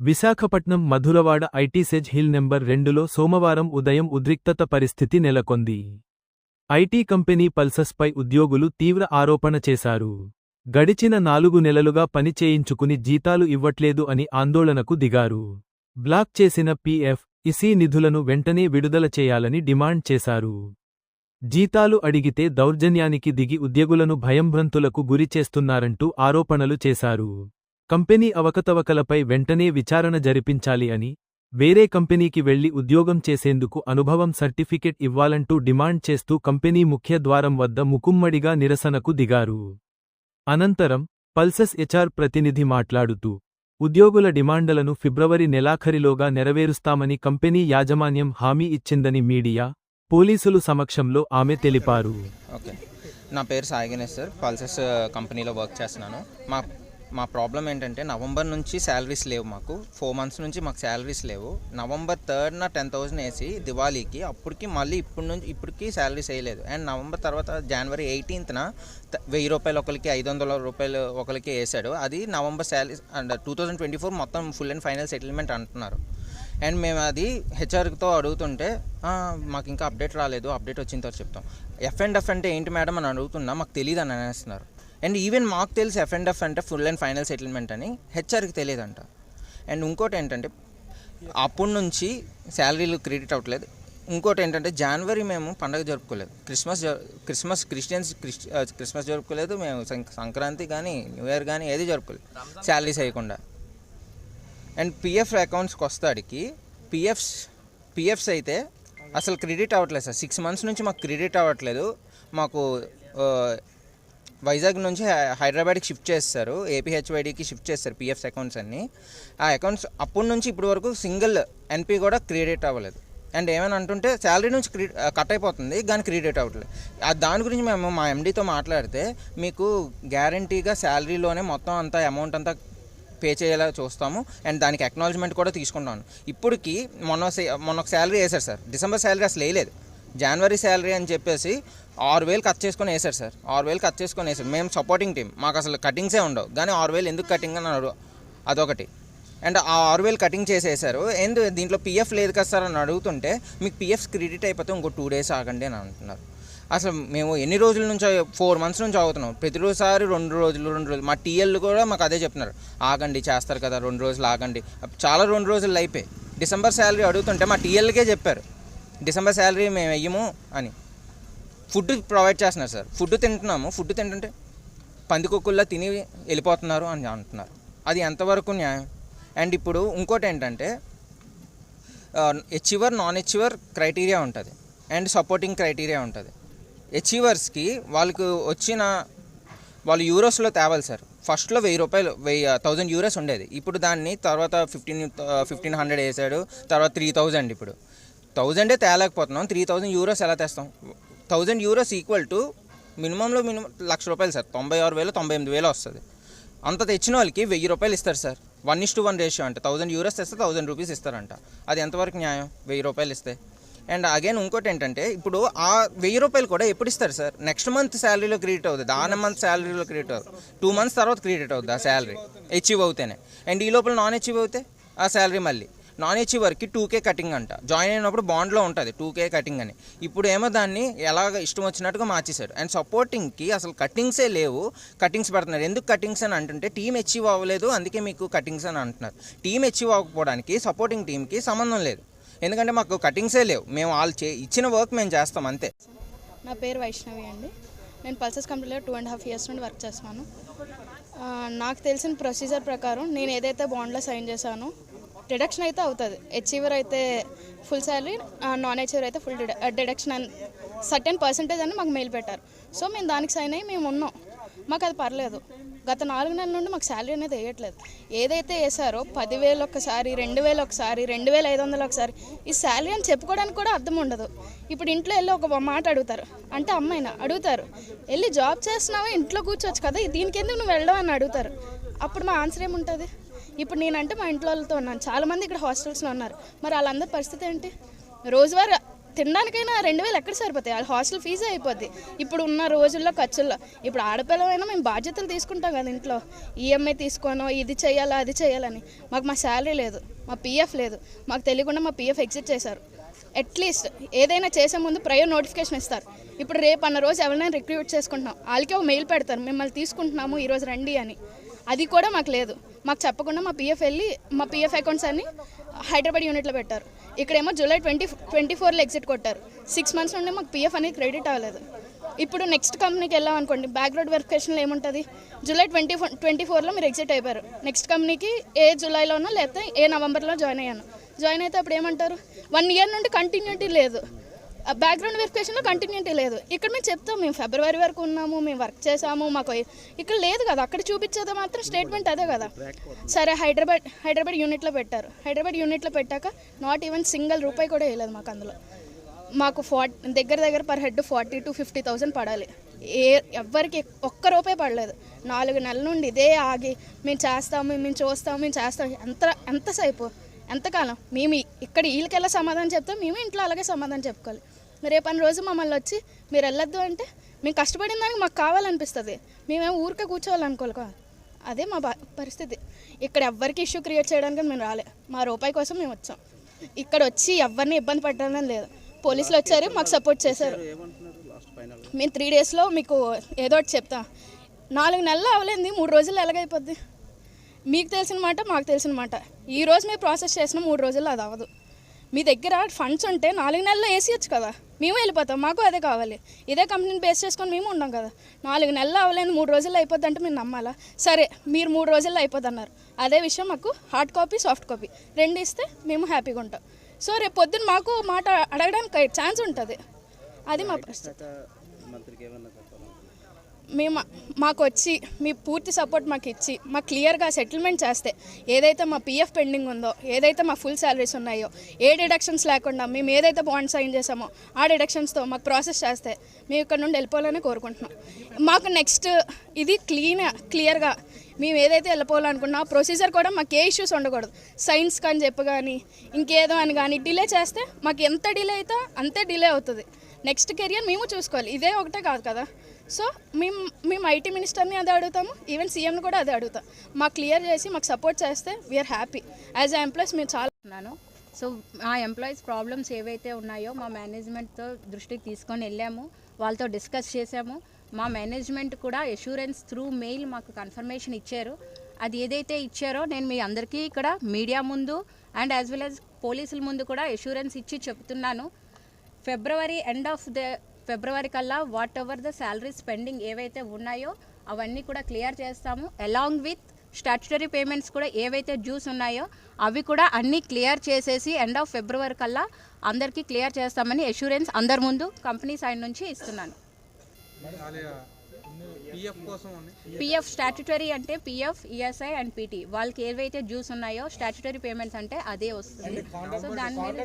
Visakhapatnam Madhurawada ఐటీసెజ్ hill number 2లో సోమవారం ఉదయం ఉద్రిక్తత పరిస్థితి నెలకొంది. ఐటీ కంపెనీ పల్సస్పై ఉద్యోగులు తీవ్ర ఆరోపణ చేశారు. గడిచిన 4 నెలలుగా పని చేయించుకుని జీతాలు ఇవ్వట్లేదు అని ఆందోళనకు దిగారు. బ్లాక్ చేసిన పీఎఫ్, ఇసి నిధులను వెంటనే విడుదల చేయాలని డిమాండ్ చేశారు. జీతాలు అడిగితే దౌర్జన్యానికి దిగి ఉద్యోగులను భయంభ్రాంతులకు గురి చేస్తున్నారంటూ ఆరోపణలు చేశారు. కంపెనీ అవకతవకలపై వెంటనే విచారణ జరిపించాలి అని, వేరే కంపెనీకి వెళ్లి ఉద్యోగం చేసేందుకు అనుభవం సర్టిఫికెట్ ఇవ్వాలంటూ డిమాండ్ చేస్తూ కంపెనీ ముఖ్యద్వారం వద్ద ముకుమ్మడిగా నిరసనకు దిగారు. అనంతరం పల్సస్ హెచ్ఆర్ ప్రతినిధి మాట్లాడుతూ, ఉద్యోగుల డిమాండ్లను ఫిబ్రవరి నెలాఖరిలోగా నెరవేరుస్తామని కంపెనీ యాజమాన్యం హామీ ఇచ్చిందని మీడియా, పోలీసులు సమక్షంలో ఆమె తెలిపారు. నా పేరు సాయి గణేష్ సార్, పల్సస్ కంపెనీలో వర్క్ చేస్తున్నాను. మా ప్రాబ్లం ఏంటంటే నవంబర్ నుంచి శాలరీస్ లేవు. మాకు 4 మంత్స్ నుంచి మాకు శాలరీస్ లేవు. నవంబర్ 3న 10,000 వేసి దివాళీకి, అప్పటికి మళ్ళీ ఇప్పటికి శాలరీస్ వేయలేదు. అండ్ నవంబర్ తర్వాత జనవరి 18న 1000 రూపాయలు ఒకరికి, 500 రూపాయలు ఒకరికి వేసాడు. అది నవంబర్ శాలరీ అండ్ 2024 మొత్తం ఫుల్ అండ్ ఫైనల్ సెటిల్మెంట్ అంటున్నారు. అండ్ మేము అది హెచ్ఆర్తో అడుగుతుంటే మాకు ఇంకా అప్డేట్ రాలేదు, అప్డేట్ వచ్చిన తర్వాత చెప్తాం. ఎఫ్ అంటే ఏంటి మేడం అని అడుగుతున్నా, మాకు తెలియదు అని అనేస్తున్నారు. అండ్ ఈవెన్ మాకు తెలిసి ఎఫ్ అంటే ఫుల్ అండ్ ఫైనల్ సెటిల్మెంట్ అని, హెచ్ఆర్కి తెలియదంట. అండ్ ఇంకోటి ఏంటంటే అప్పటి నుంచి శాలరీలు క్రెడిట్ అవ్వట్లేదు. ఇంకోటి ఏంటంటే జనవరి మేము పండగ జరుపుకోలేదు, క్రిస్మస్ జరుపుకోలేదు, మేము సంక్రాంతి కానీ న్యూ ఇయర్ కానీ ఏది జరుపుకోలేదు శాలరీస్ వేయకుండా. అండ్ పిఎఫ్ అకౌంట్స్కి వస్తాడికి పిఎఫ్స్ అయితే అసలు క్రెడిట్ అవ్వట్లేదు సార్. 6 మంత్స్ నుంచి మాకు క్రెడిట్ అవ్వట్లేదు. మాకు వైజాగ్ నుంచి హైదరాబాద్కి షిఫ్ట్ చేస్తారు, ఏపీహెచ్వైడికి షిఫ్ట్ చేస్తారు పిఎఫ్స్ అకౌంట్స్ అన్నీ. ఆ అకౌంట్స్ అప్పటి నుంచి ఇప్పటి వరకు సింగిల్ ఎన్పి కూడా క్రెడిట్ అవ్వలేదు. అండ్ ఏమైనా అంటుంటే శాలరీ నుంచి కట్ అయిపోతుంది కానీ క్రెడిట్ అవ్వట్లేదు. దాని గురించి మేము మా ఎండీతో మాట్లాడితే, మీకు గ్యారంటీగా శాలరీలోనే మొత్తం అంతా అమౌంట్ అంతా పే చేయాలా చూస్తాము అండ్ దానికి అక్నాలజ్మెంట్ కూడా తీసుకుంటాను. ఇప్పటికి మొన్న ఒక శాలరీ వేశారు సార్, డిసెంబర్ శాలరీ అసలు వేయలేదు. జనవరి శాలరీ అని చెప్పేసి 6,000 కట్ చేసుకొని వేశారు సార్. 6,000 కట్ చేసుకొని వేశారు. మేము సపోర్టింగ్ టీం, మాకు అసలు కటింగ్సే ఉండవు, కానీ 6,000 ఎందుకు కటింగ్ అని అదొకటి. అండ్ ఆ 6,000 కటింగ్ చేసేసారు. దీంట్లో పిఎఫ్ లేదు కదా సార్ అని అడుగుతుంటే, మీకు పిఎఫ్స్ క్రెడిట్ అయిపోతే ఇంకో 2 days ఆగండి అని అంటున్నారు. అసలు మేము ఎన్ని రోజుల నుంచి 4 months నుంచి అవుతున్నాం. ప్రతిరోజుసారి 2 రోజులు మా టీఎల్ కూడా మాకు అదే చెప్తున్నారు, ఆగండి చేస్తారు కదా 2 రోజులు ఆగండి. చాలా 2 రోజులు అయిపోయి డిసెంబర్ శాలరీ అడుగుతుంటే మా టీఎల్కే చెప్పారు డిసెంబర్ శాలరీ మేము వెయ్యము అని. ఫుడ్ ప్రొవైడ్ చేస్తున్నారు సార్, ఫుడ్ తింటున్నాము, ఫుడ్ తింటుంటే పందికొక్కుల్లా తిని వెళ్ళిపోతున్నారు అని అంటున్నారు. అది ఎంతవరకు న్యాయం? అండ్ ఇప్పుడు ఇంకోటి ఏంటంటే అచీవర్, నాన్ అచీవర్ క్రైటీరియా ఉంటుంది అండ్ సపోర్టింగ్ క్రైటీరియా ఉంటుంది. అచీవర్స్కి వాళ్ళు యూరోస్లో తేవాలి సార్. ఫస్ట్లో 1,000 రూపాయలు 1,000 euros ఉండేది. ఇప్పుడు దాన్ని తర్వాత 1,500 వేసాడు, తర్వాత 3,000. ఇప్పుడు 1,000 తేలేకపోతున్నాం, 3,000 euros ఎలా తెస్తాం? 1,000 euros ఈక్వల్ టు మినిమంలో ₹1,00,000 సార్. 96,000 98,000 వస్తుంది. అంత తెచ్చిన వాళ్ళకి 1,000 రూపాయలు ఇస్తారు సార్. 1:1 రేషియో అంటే 1,000 euros తెస్తే 1,000 rupees ఇస్తారంట. అది ఎంతవరకు న్యాయం? 1,000 రూపాయలు ఇస్తే. అండ్ అగైన్ ఇంకోటి ఏంటంటే, ఇప్పుడు ఆ 1,000 రూపాయలు కూడా ఎప్పుడు ఇస్తారు సార్? నెక్స్ట్ మంత్ శాలరీలో క్రెడిట్ అవుతుంది, ఆ మంత్ శాలరీలో క్రెడిట్ అవుతుంది, 2 months తర్వాత క్రెడిట్ అవుతుంది ఆ శాలరీ అచీవ్ అవుతేనే. అండ్ ఈ లోపల నాన్ అచీవ్ అవుతే ఆ శాలరీ మళ్ళీ నాన్ అచీవర్కి 2K కటింగ్ అంట. జాయిన్ అయినప్పుడు బాండ్లో ఉంటుంది 2K కటింగ్ అని. ఇప్పుడు ఏమో దాన్ని ఎలాగ ఇష్టం వచ్చినట్టుగా మార్చేశారు. అండ్ సపోర్టింగ్కి అసలు కటింగ్సే లేవు, కటింగ్స్ పెడుతున్నారు. ఎందుకు కటింగ్స్ అని అంటుంటే, టీం అచీవ్ అవ్వలేదు అందుకే మీకు కటింగ్స్ అని అంటున్నారు. టీం అచీవ్ అవ్వకపోవడానికి సపోర్టింగ్ టీంకి సంబంధం లేదు, ఎందుకంటే మాకు కటింగ్సే లేవు. మేము వాళ్ళు ఇచ్చిన వర్క్ మేము చేస్తాం అంతే. నా పేరు వైష్ణవి అండి. నేను పల్సస్ కంపెనీలో 2.5 years నుండి వర్క్ చేస్తున్నాను. నాకు తెలిసిన ప్రొసీజర్ ప్రకారం నేను ఏదైతే బాండ్లో సైన్ చేశానో డిడక్షన్ అయితే అవుతుంది. అచీవర్ అయితే ఫుల్ శాలరీ, నాన్ అచీవర్ అయితే ఫుల్ డిడక్షన్ అని సర్టెన్ పర్సెంటేజ్ అని మాకు మెయిల్ పెట్టారు. సో మేము దానికి సైన్ అయ్యి మేము ఉన్నాం, మాకు అది పర్లేదు. గత 4 నెలల నుండి మాకు శాలరీ అనేది వేయట్లేదు. ఏదైతే వేసారో 10,000 ఒకసారి, 2,000 ఒకసారి, 2,500 ఒకసారి, ఈ శాలరీ అని చెప్పుకోవడానికి కూడా అర్థం ఉండదు. ఇప్పుడు ఇంట్లో వెళ్ళి ఒక మాట అడుగుతారు, అంటే అమ్మాయినా అడుగుతారు, వెళ్ళి జాబ్ చేస్తున్నావా, ఇంట్లో కూర్చోవచ్చు కదా, దీనికి ఎందుకు నువ్వు వెళ్ళడం అని అడుగుతారు. అప్పుడు మా ఆన్సర్ ఏముంటుంది? ఇప్పుడు నేనంటే మా ఇంట్లో వాళ్ళతో ఉన్నాను, చాలామంది ఇక్కడ హాస్టల్స్లో ఉన్నారు. మరి వాళ్ళందరి పరిస్థితి ఏంటి? రోజువారీ తినడానికైనా 2000 ఎక్కడ సరిపోతాయి? వాళ్ళ హాస్టల్ ఫీజే అయిపోద్ది ఇప్పుడు ఉన్న రోజుల్లో ఖర్చుల్లో. ఇప్పుడు ఆడపిల్లమైనా మేము బాధ్యతలు తీసుకుంటాం కదా ఇంట్లో, ఈఎంఐ తీసుకోనో ఇది చేయాలా అది చేయాలని. మాకు మా శాలరీ లేదు, మా పీఎఫ్ లేదు, మాకు తెలియకుండా మా పీఎఫ్ ఎగ్జిట్ చేశారు. అట్లీస్ట్ ఏదైనా చేసే ముందు ప్రయర్ నోటిఫికేషన్ ఇస్తారు. ఇప్పుడు రేపు అన్న రోజు ఎవరైనా రిక్రూట్ చేసుకుంటున్నాం, వాళ్ళకి ఒక మెయిల్ పెడతారు, మిమ్మల్ని తీసుకుంటున్నాము ఈరోజు రండి అని. అది కూడా మాకు లేదు. మాకు చెప్పకుండా మా పీఎఫ్ వెళ్ళి మా పీఎఫ్ అకౌంట్స్ అన్ని హైదరాబాద్ యూనిట్లో పెట్టారు. ఇక్కడేమో జూలై 24లో ఎగ్జిట్ కొట్టారు. 6 months నుండి మాకు పీఎఫ్ అనేది క్రెడిట్ అవ్వలేదు. ఇప్పుడు నెక్స్ట్ కంపెనీకి వెళ్ళాం అనుకోండి, బ్యాక్గ్రౌండ్ వెరిఫికేషన్లో ఏముంటుంది? జూలై 24లో మీరు ఎగ్జిట్ అయిపోయారు. నెక్స్ట్ కంపెనీకి ఏ జూలైలోనో లేకపోతే ఏ నవంబర్లో జాయిన్ అయ్యాను. జాయిన్ అయితే అప్పుడు ఏమంటారు? 1 year నుండి కంటిన్యూటీ లేదు, బ్యాక్గ్రౌండ్ వెరిఫికేషన్లో కంటిన్యూటీ లేదు. ఇక్కడ మేము చెప్తాం మేము ఫిబ్రవరి వరకు ఉన్నాము, మేము వర్క్ చేసాము, మాకు ఇక్కడ లేదు కదా. అక్కడ చూపించేది మాత్రం స్టేట్మెంట్ అదే కదా. సరే హైదరాబాద్ యూనిట్లో పెట్టారు. హైదరాబాద్ యూనిట్లో పెట్టాక నాట్ ఈవెన్ సింగిల్ రూపాయి కూడా వేయలేదు మాకు. అందులో మాకు దగ్గర పర్ హెడ్ 40,000 to 50,000 పడాలి. ఎవ్వరికి ఒక్క రూపాయి పడలేదు. 4 నెలల నుండి ఇదే ఆగి మేము చేస్తాము, మేము చూస్తాము, మేము చేస్తాము. ఎంతసేపు, ఎంతకాలం? మేము ఇక్కడ వీళ్ళకెలా సమాధానం చెప్తాం, మేము ఇంట్లో అలాగే సమాధానం చెప్పుకోవాలి. రేపని రోజు మమ్మల్ని వచ్చి మీరు వెళ్ళొద్దు అంటే మేము కష్టపడిన దానికి మాకు కావాలనిపిస్తుంది, మేమేమో ఊరికే కూర్చోవాలనుకోవాలి. అదే మా పరిస్థితి. ఇక్కడ ఎవ్వరికి ఇష్యూ క్రియేట్ చేయడానికి మేము రాలే, మా రూపాయి కోసం మేము వచ్చాం. ఇక్కడ వచ్చి ఎవరిని ఇబ్బంది పెట్టాలని లేదు. పోలీసులు వచ్చారు, మాకు సపోర్ట్ చేశారు. మేము 3 daysలో మీకు ఏదో ఒకటి చెప్తాం. 4 నెలలు అవ్వలేదు, 3 రోజుల్లో ఎలాగైపోద్ది? మీకు తెలిసిన మాట, మాకు తెలిసిన మాట. ఈరోజు మీరు ప్రాసెస్ చేసిన 3 రోజుల్లో అది అవ్వదు. మీ దగ్గర ఫండ్స్ ఉంటే 4 నెలల్లో వేసేయచ్చు కదా, మేము వెళ్ళిపోతాం, మాకు అదే కావాలి. ఇదే కంపెనీని బేస్ చేసుకొని మేము ఉన్నాం కదా. 4 నెలలు అవ్వలేదు, 3 రోజుల్లో అయిపోద్ది అంటే మీరు నమ్మాలా? సరే మీరు 3 రోజుల్లో అయిపోద్ది అన్నారు. అదే విషయం మాకు హార్డ్ కాపీ, సాఫ్ట్ కాపీ 2 ఇస్తే మేము హ్యాపీగా ఉంటాం. సో రేపు పొద్దున్న మాకు మాట అడగడానికి ఛాన్స్ ఉంటుంది. అది మా పరిస్థితి. మాకు వచ్చి మీ పూర్తి సపోర్ట్ మాకు ఇచ్చి మాకు క్లియర్గా సెటిల్మెంట్ చేస్తే, ఏదైతే మా పీఎఫ్ పెండింగ్ ఉందో, ఏదైతే మా ఫుల్ శాలరీస్ ఉన్నాయో, ఏ డిడక్షన్స్ లేకుండా మేము ఏదైతే బాండ్ సైన్ చేసామో ఆ డిడక్షన్స్తో మాకు ప్రాసెస్ చేస్తే మేము ఇక్కడ నుండి వెళ్ళిపోవాలని కోరుకుంటున్నాం. మాకు నెక్స్ట్ ఇది క్లియర్గా మేము ఏదైతే వెళ్ళిపోవాలనుకున్నా ప్రొసీజర్ కూడా మాకు ఏ ఇష్యూస్ ఉండకూడదు. సైన్స్ కానీ చెప్పు కానీ ఇంకేదో అని కానీ డిలే చేస్తే మాకు ఎంత డిలే అయితే అంతే డిలే అవుతుంది. నెక్స్ట్ కెరియర్ మేము చూసుకోవాలి, ఇదే ఒకటే కాదు కదా. సో మేము ఐటీ మినిస్టర్ని అదే అడుగుతాము, ఈవెన్ సీఎంని కూడా అదే అడుగుతాం. మాకు క్లియర్ చేసి మాకు సపోర్ట్ చేస్తే we are happy. As a employees మేము చాలా ఉన్నాను. సో మా ఎంప్లాయీస్ ప్రాబ్లమ్స్ ఏవైతే ఉన్నాయో మా మేనేజ్మెంట్తో దృష్టికి తీసుకొని వెళ్ళాము, వాళ్ళతో డిస్కస్ చేసాము. మా మేనేజ్మెంట్ కూడా అష్యూరెన్స్ త్రూ మెయిల్ మాకు కన్ఫర్మేషన్ ఇచ్చారు. అది ఏదైతే ఇచ్చారో నేను మీ అందరికీ ఇక్కడ మీడియా ముందు అండ్ యాజ్ వెల్ యాజ్ పోలీసుల ముందు కూడా అష్యూరెన్స్ ఇచ్చి చెప్తున్నాను. ఫిబ్రవరి కల్లా what ever the salaries pending ఏవైతే ఉన్నాయో అవన్నీ కూడా క్లియర్ చేస్తాము. అలాంగ్ విత్ స్టాట్యుటరీ పేమెంట్స్ కూడా ఏవైతే డ్యూస్ ఉన్నాయో అవి కూడా అన్నీ క్లియర్ చేసేసి ఎండ్ ఆఫ్ ఫిబ్రవరి కల్లా అందరికీ క్లియర్ చేస్తామని అష్యూరెన్స్ అందరి ముందు కంపెనీ సైడ్ నుంచి ఇస్తున్నాను. పిఎఫ్ స్టాట్యుటరీ అంటే పిఎఫ్, ఈఎస్ఐ అండ్ పీటీ వాళ్ళకి ఏవైతే డ్యూస్ ఉన్నాయో స్టాట్యుటరీ పేమెంట్స్ అంటే అదే వస్తుంది. సో దాని మీద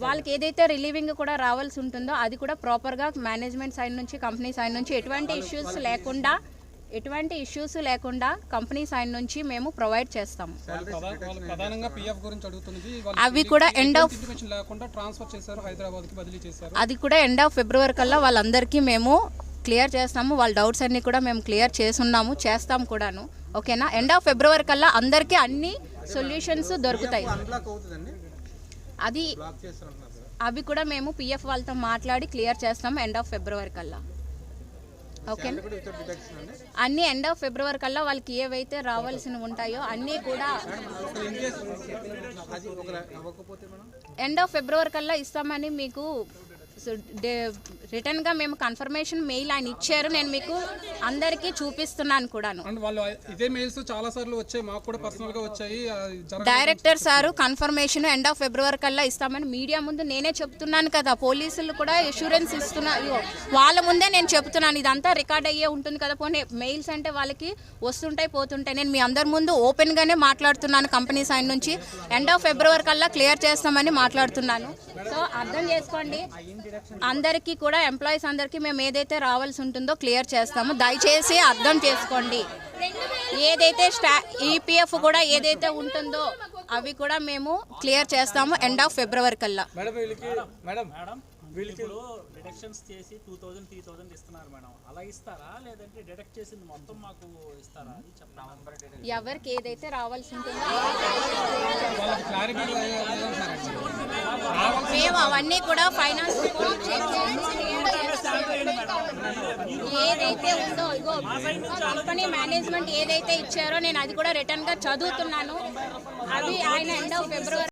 వాళ్ళకి ఏదైతే రిలీవింగ్ కూడా రావాల్సి ఉంటుందో అది కూడా ప్రాపర్గా మేనేజ్మెంట్ సైడ్ నుంచి కంపెనీ సైడ్ నుంచి ఎటువంటి ఇష్యూస్ లేకుండా కంపెనీ సైడ్ నుంచి మేము ప్రొవైడ్ చేస్తాము. అవి కూడా అది కూడా ఎండ్ ఆఫ్ ఫిబ్రవరి కల్లా వాళ్ళందరికీ మేము క్లియర్ చేస్తాము. వాళ్ళ డౌట్స్ అన్నీ కూడా మేము క్లియర్ చేస్తాం కూడాను. ఓకేనా? ఎండ్ ఆఫ్ ఫిబ్రవరి కల్లా అందరికీ అన్ని సొల్యూషన్స్ దొరుకుతాయి. అవి కూడా మేము పిఎఫ్ వాళ్ళతో మాట్లాడి క్లియర్ చేస్తాము ఎండ్ ఆఫ్ ఫిబ్రవరి కల్లా. ఓకే, అన్నీ ఎండ్ ఆఫ్ ఫిబ్రవరి కల్లా వాళ్ళకి ఏవైతే రావాల్సినవి ఉంటాయో అన్నీ కూడా ఎండ్ ఆఫ్ ఫిబ్రవరి కల్లా ఇస్తామని మీకు రిటర్న్గా మేము కన్ఫర్మేషన్ మెయిల్ ఆయన ఇచ్చారు. నేను మీకు అందరికీ చూపిస్తున్నాను కూడాను. Director sir confirmation end of February కల్లా ఇస్తామని మీడియా ముందు నేనే చెప్తున్నాను కదా. పోలీసులు కూడా అష్యూరెన్స్ ఇస్తున్నారు, వాళ్ళ ముందే నేను చెప్తున్నాను. ఇదంతా రికార్డ్ అయ్యే ఉంటుంది కదా. పోనీ మెయిల్స్ అంటే వాళ్ళకి వస్తుంటాయి పోతుంటాయి. నేను మీ అందరి ముందు ఓపెన్గానే మాట్లాడుతున్నాను. కంపెనీ సైడ్ నుంచి ఎండ్ ఆఫ్ ఫిబ్రవరి కల్లా క్లియర్ చేస్తామని మాట్లాడుతున్నాను. సో అర్థం చేసుకోండి. అందరికీ కూడా ఎంప్లాయీస్ అందరికీ మేము ఏదైతే రావాల్సి ఉంటుందో క్లియర్ చేస్తాము. దయచేసి అర్థం చేసుకోండి. ఏదైతే ఈపీఎఫ్ కూడా ఏదైతే ఉంటుందో అవి కూడా మేము క్లియర్ చేస్తాము ఎండ్ ఆఫ్ ఫిబ్రవరి కల్లా. వీళ్ళకి డిడక్షన్స్ చేసి 2000 3000 ఇస్తున్నారు మేడం. అలా ఇస్తారా లేదంటే డిడక్ట్ చేసింది మొత్తం మాకు ఇస్తారా అది చెప్పండి. ఎవరికి ఏదైతే రావాల్సి ఉంటుందో మేము అవన్నీ కూడా ఫైనాన్స్ ఏదైతే ఉందో ఇగో కంపెనీ మేనేజ్మెంట్ ఏదైతే ఇచ్చారో నేను అది కూడా రిటర్న్ గా చదువుతున్నాను. అవి ఆయన ఎండ్ ఆఫ్ ఫిబ్రవరి